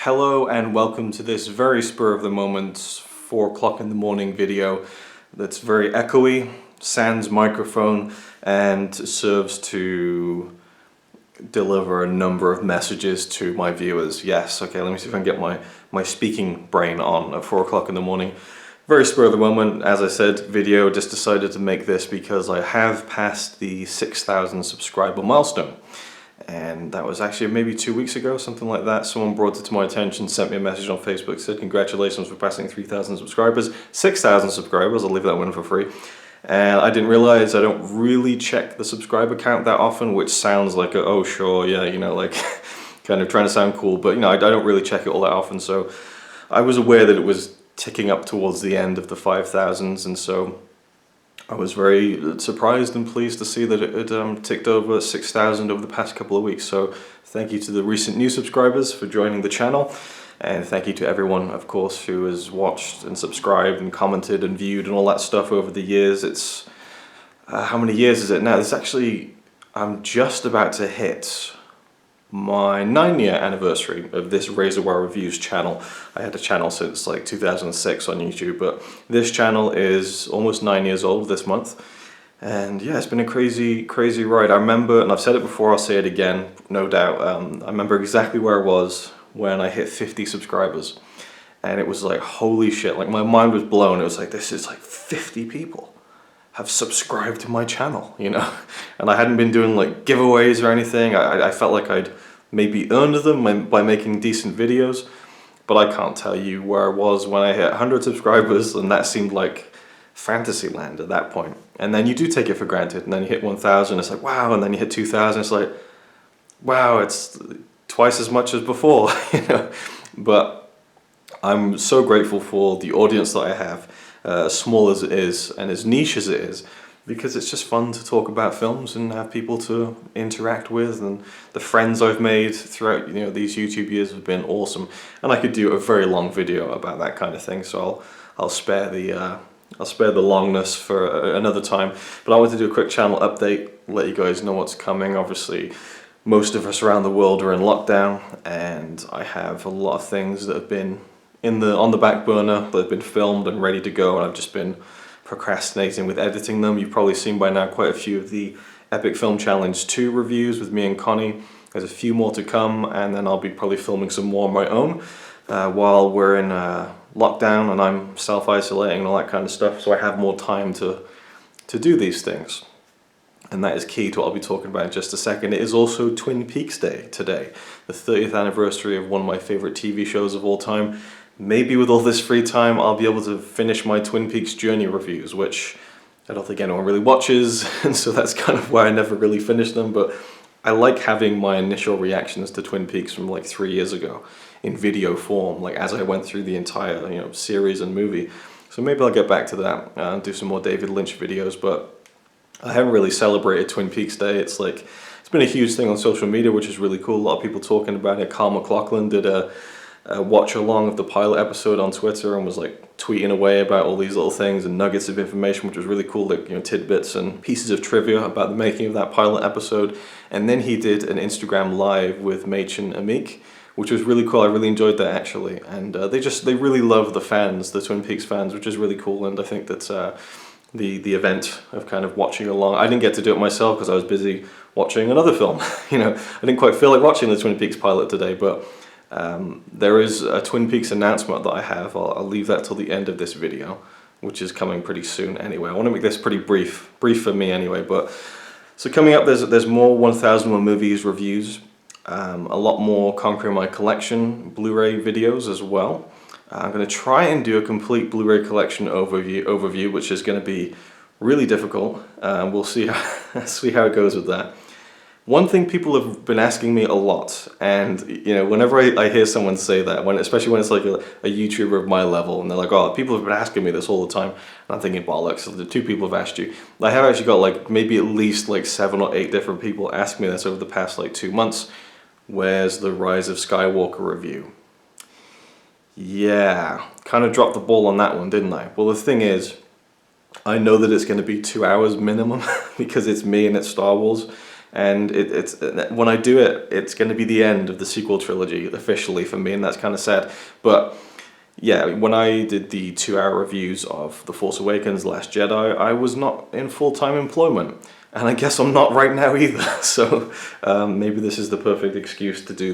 Hello and welcome to this very spur of the moment 4 o'clock in the morning video that's very echoey, sans microphone, and serves to deliver a number of messages to my viewers. Yes, okay, let me see if I can get my speaking brain on at 4 o'clock in the morning. Very spur of the moment, as I said, video. Just decided to make this because I have passed the 6,000 subscriber milestone. And that was actually maybe 2 weeks ago, something like that. Someone brought it to my attention, sent me a message on Facebook, said congratulations for passing 3,000 subscribers, 6,000 subscribers, I'll leave that one for free. And I didn't realize I don't really check the subscriber count that often, which sounds like a, oh sure, yeah, you know, like kind of trying to sound cool, but you know, I don't really check it all that often. So I was aware that it was ticking up towards the end of the 5,000s, and so I was very surprised and pleased to see that it had ticked over 6,000 over the past couple of weeks. So thank you to the recent new subscribers for joining the channel, and thank you to everyone, of course, who has watched and subscribed and commented and viewed and all that stuff over the years. It's how many years is it now? It's actually, I'm just about to hit my 9-year anniversary of this RazorwireReviews channel. I had a channel since like 2006 on YouTube, but this channel is almost 9 years old this month. And yeah, it's been a crazy ride. I remember, and I've said it before, I'll say it again, no doubt, I remember exactly where I was when I hit 50 subscribers. And it was like, holy shit, like my mind was blown. It was like, this is like 50 people have subscribed to my channel, you know, and I hadn't been doing like giveaways or anything. I felt like I'd maybe earned them by making decent videos, but I can't tell you where I was when I hit 100 subscribers, and that seemed like fantasy land at that point. And then you do take it for granted, and then you hit 1,000, it's like wow, and then you hit 2,000, it's like wow, it's twice as much as before, you know. But I'm so grateful for the audience that I have. As small as it is and as niche as it is, because it's just fun to talk about films and have people to interact with, and the friends I've made throughout, you know, these YouTube years have been awesome. And I could do a very long video about that kind of thing, so I'll spare the longness for another time. But I want to do a quick channel update, let you guys know what's coming. Obviously, most of us around the world are in lockdown, and I have a lot of things that have been on the back burner that have been filmed and ready to go, and I've just been procrastinating with editing them. You've probably seen by now quite a few of the Epic Film Challenge 2 reviews with me and Connie. There's a few more to come, and then I'll be probably filming some more on my own while we're in lockdown and I'm self-isolating and all that kind of stuff, so I have more time to do these things. And that is key to what I'll be talking about in just a second. It is also Twin Peaks Day today, the 30th anniversary of one of my favorite TV shows of all time. Maybe with all this free time, I'll be able to finish my Twin Peaks Journey reviews, which I don't think anyone really watches, and so that's kind of why I never really finished them. But I like having my initial reactions to Twin Peaks from like 3 years ago in video form, like as I went through the entire, you know, series and movie. So maybe I'll get back to that and do some more David Lynch videos, but I haven't really celebrated Twin Peaks Day. It's like, it's been a huge thing on social media, which is really cool. A lot of people talking about it. Carl McLaughlin did a watch along of the pilot episode on Twitter and was like tweeting away about all these little things and nuggets of information, which was really cool, like, you know, tidbits and pieces of trivia about the making of that pilot episode. And then he did an Instagram live with Machen Amik, which was really cool. I really enjoyed that actually, and they really love the fans, the Twin Peaks fans, which is really cool. And I think that the event of kind of watching along, I didn't get to do it myself because I was busy watching another film. You know, I didn't quite feel like watching the Twin Peaks pilot today, but there is a Twin Peaks announcement that I have. I'll leave that till the end of this video, which is coming pretty soon anyway. I want to make this pretty brief for me anyway. But so coming up, there's more 1001 Movies reviews, a lot more Conquering My Collection Blu-ray videos as well. I'm going to try and do a complete Blu-ray collection overview, which is going to be really difficult. We'll see how it goes with that. One thing people have been asking me a lot, and you know, whenever I hear someone say that, especially when it's like a YouTuber of my level, and they're like, oh, people have been asking me this all the time, and I'm thinking, bollocks, the 2 people have asked you. I have actually got like maybe at least like 7 or 8 different people ask me this over the past like 2 months. Where's the Rise of Skywalker review? Yeah, kind of dropped the ball on that one, didn't I? Well, the thing is, I know that it's going to be 2 hours minimum because it's me and it's Star Wars. And it's when I do it, it's going to be the end of the sequel trilogy officially for me, and that's kind of sad. But yeah, when I did the 2-hour reviews of The Force Awakens, Last Jedi, I was not in full-time employment. And I guess I'm not right now either. So maybe this is the perfect excuse to do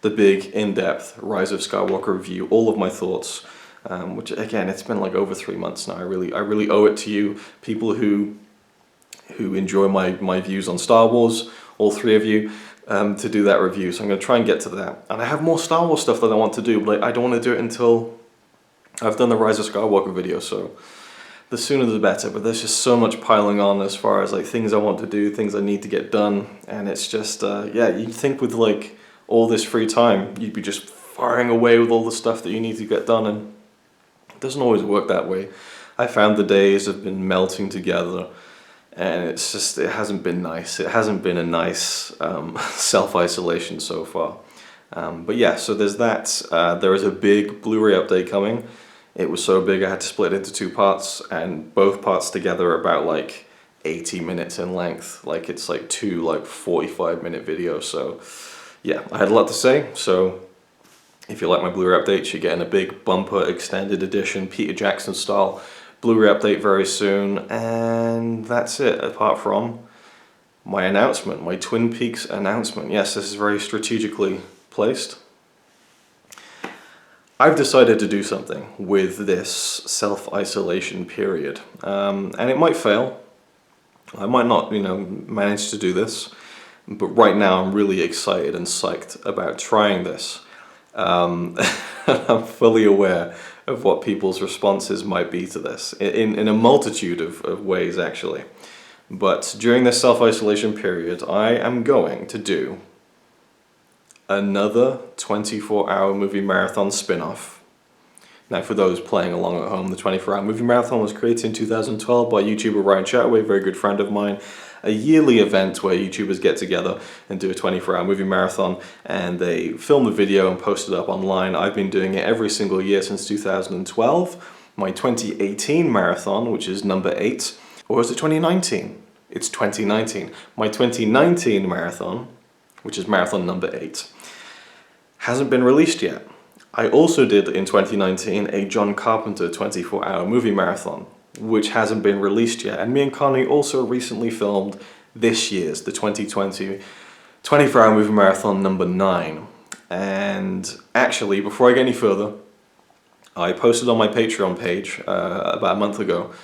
the big, in-depth Rise of Skywalker review, all of my thoughts. Which again, it's been like over 3 months now. I really owe it to you, people who enjoy my views on Star Wars, all 3 of you, to do that review. So I'm going to try and get to that. And I have more Star Wars stuff that I want to do, but I don't want to do it until I've done the Rise of Skywalker video. So the sooner the better. But there's just so much piling on as far as like things I want to do, things I need to get done, and it's just yeah. You'd think with like all this free time, you'd be just firing away with all the stuff that you need to get done, and it doesn't always work that way. I found the days have been melting together, and it's just, it hasn't been nice. It hasn't been a nice self-isolation so far. But yeah, so there's that. There is a big Blu-ray update coming. It was so big I had to split it into 2 parts, and both parts together are about like 80 minutes in length. Like it's like 2 like 45-minute videos. So yeah, I had a lot to say. So if you like my Blu-ray updates, you're getting a big bumper extended edition Peter Jackson style Blu-ray update very soon. And that's it, apart from my announcement, my Twin Peaks announcement. Yes, this is very strategically placed. I've decided to do something with this self-isolation period, and it might fail. I might not, manage to do this, but right now I'm really excited and psyched about trying this. I'm fully aware of what people's responses might be to this, in a multitude of ways actually. But during this self-isolation period, I am going to do another 24-hour movie marathon spin-off. Now, for those playing along at home, the 24-hour movie marathon was created in 2012 by YouTuber Ryan Chataway, a very good friend of mine. A yearly event where YouTubers get together and do a 24-hour movie marathon, and they film the video and post it up online. I've been doing it every single year since 2012. My 2018 marathon, which is number 8, or is it 2019? It's 2019. My 2019 marathon, which is marathon number 8, hasn't been released yet. I also did in 2019 a John Carpenter 24-hour movie marathon, which hasn't been released yet. And me and Connie also recently filmed this year's, the 2020 24-hour movie marathon number 9. And actually, before I get any further, I posted on my Patreon page about a month ago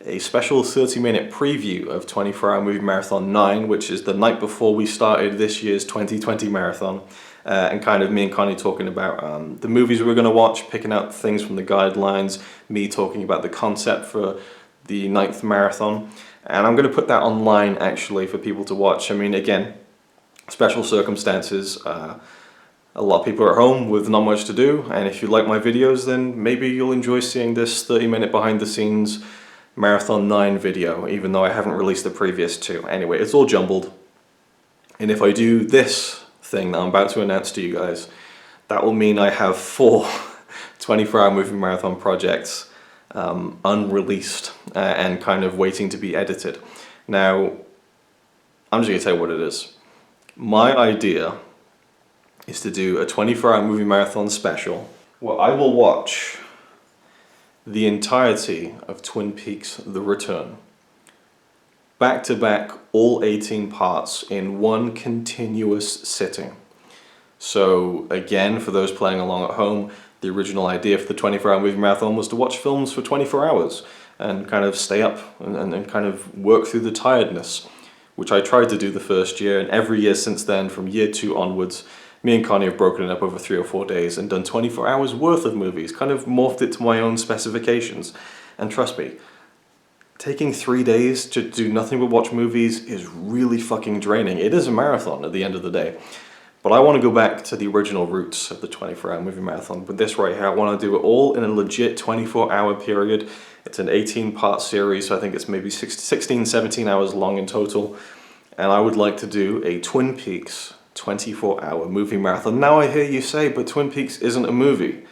a special 30-minute preview of 24-hour movie marathon 9, which is the night before we started this year's 2020 marathon, and kind of me and Connie talking about the movies we were going to watch, picking out things from the guidelines, me talking about the concept for the 9th marathon, and I'm going to put that online actually for people to watch. I mean, again, special circumstances, a lot of people are at home with not much to do, and if you like my videos, then maybe you'll enjoy seeing this 30-minute behind the scenes Marathon 9 video, even though I haven't released the previous 2. Anyway, it's all jumbled. And if I do this thing that I'm about to announce to you guys, that will mean I have 4 24-hour movie marathon projects unreleased and kind of waiting to be edited. Now, I'm just going to tell you what it is. My idea is to do a 24-hour movie marathon special where I will watch the entirety of Twin Peaks: The Return, back to back, all 18 parts in one continuous sitting. So again, for those playing along at home, the original idea for the 24-hour movie marathon was to watch films for 24 hours and kind of stay up and kind of work through the tiredness, which I tried to do the first year, and every year since then, from year 2 onwards, me and Connie have broken it up over 3 or 4 days and done 24 hours worth of movies, kind of morphed it to my own specifications. And trust me, taking 3 days to do nothing but watch movies is really fucking draining. It is a marathon at the end of the day. But I want to go back to the original roots of the 24-hour movie marathon. With this right here, I want to do it all in a legit 24-hour period. It's an 18-part series, so I think it's maybe 16, 17 hours long in total. And I would like to do a Twin Peaks 24-hour movie marathon. Now I hear you say, but Twin Peaks isn't a movie.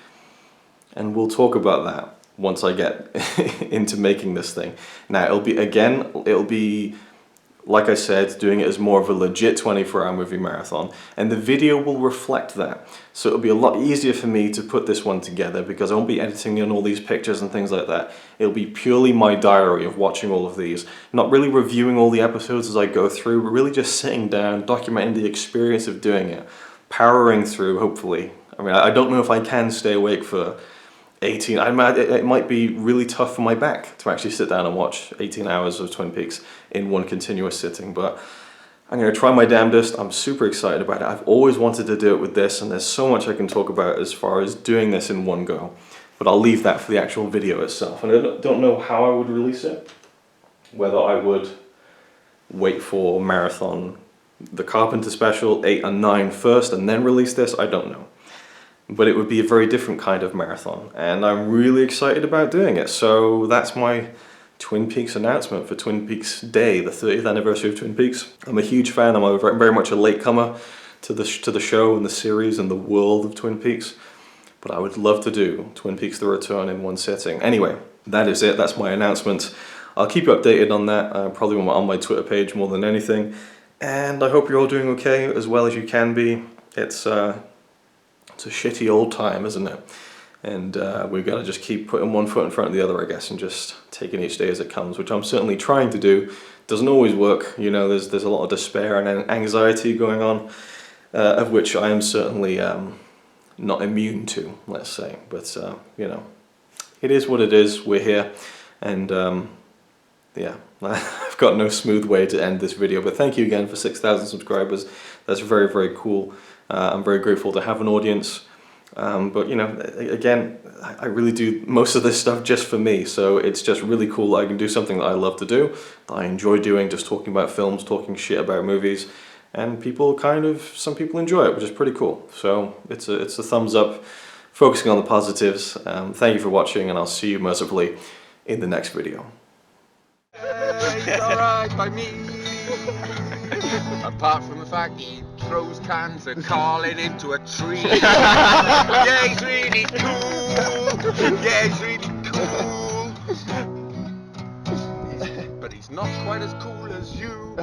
And we'll talk about that once I get into making this thing. Now it'll be like I said, doing it as more of a legit 24-hour movie marathon, and the video will reflect that. So it'll be a lot easier for me to put this one together because I won't be editing in all these pictures and things like that. It'll be purely my diary of watching all of these, not really reviewing all the episodes as I go through, but really just sitting down, documenting the experience of doing it, powering through, hopefully. I mean, I don't know if I can stay awake for 18, it might be really tough for my back to actually sit down and watch 18 hours of Twin Peaks in one continuous sitting, but I'm going to try my damnedest. I'm super excited about it. I've always wanted to do it with this, and there's so much I can talk about as far as doing this in one go, but I'll leave that for the actual video itself. And I don't know how I would release it, whether I would wait for Marathon, the Carpenter special 8 and 9 first and then release this, I don't know. But it would be a very different kind of marathon, and I'm really excited about doing it. So that's my Twin Peaks announcement for Twin Peaks Day, the 30th anniversary of Twin Peaks. I'm a huge fan. I'm very much a latecomer to the show and the series and the world of Twin Peaks, but I would love to do Twin Peaks: The Return in one sitting. Anyway, that is it. That's my announcement. I'll keep you updated on that, probably on my Twitter page more than anything. And I hope you're all doing okay, as well as you can be. It's a shitty old time, isn't it? And we've got to just keep putting one foot in front of the other, I guess, and just taking each day as it comes, which I'm certainly trying to do. Doesn't always work, you know. There's a lot of despair and anxiety going on, of which I am certainly not immune to, let's say. But you know, it is what it is. We're here, and yeah, I've got no smooth way to end this video. But thank you again for 6,000 subscribers. That's very, very cool. I'm very grateful to have an audience, but you know, again, I really do most of this stuff just for me, so it's just really cool that I can do something that I love to do, that I enjoy doing, just talking about films, talking shit about movies, and some people enjoy it, which is pretty cool. So it's a thumbs up, focusing on the positives. Thank you for watching, and I'll see you mercifully in the next video. It's alright by me. Apart from the fact he throws cans of Carlin into a tree. Yeah, he's really cool. Yeah, he's really cool. But he's not quite as cool as you.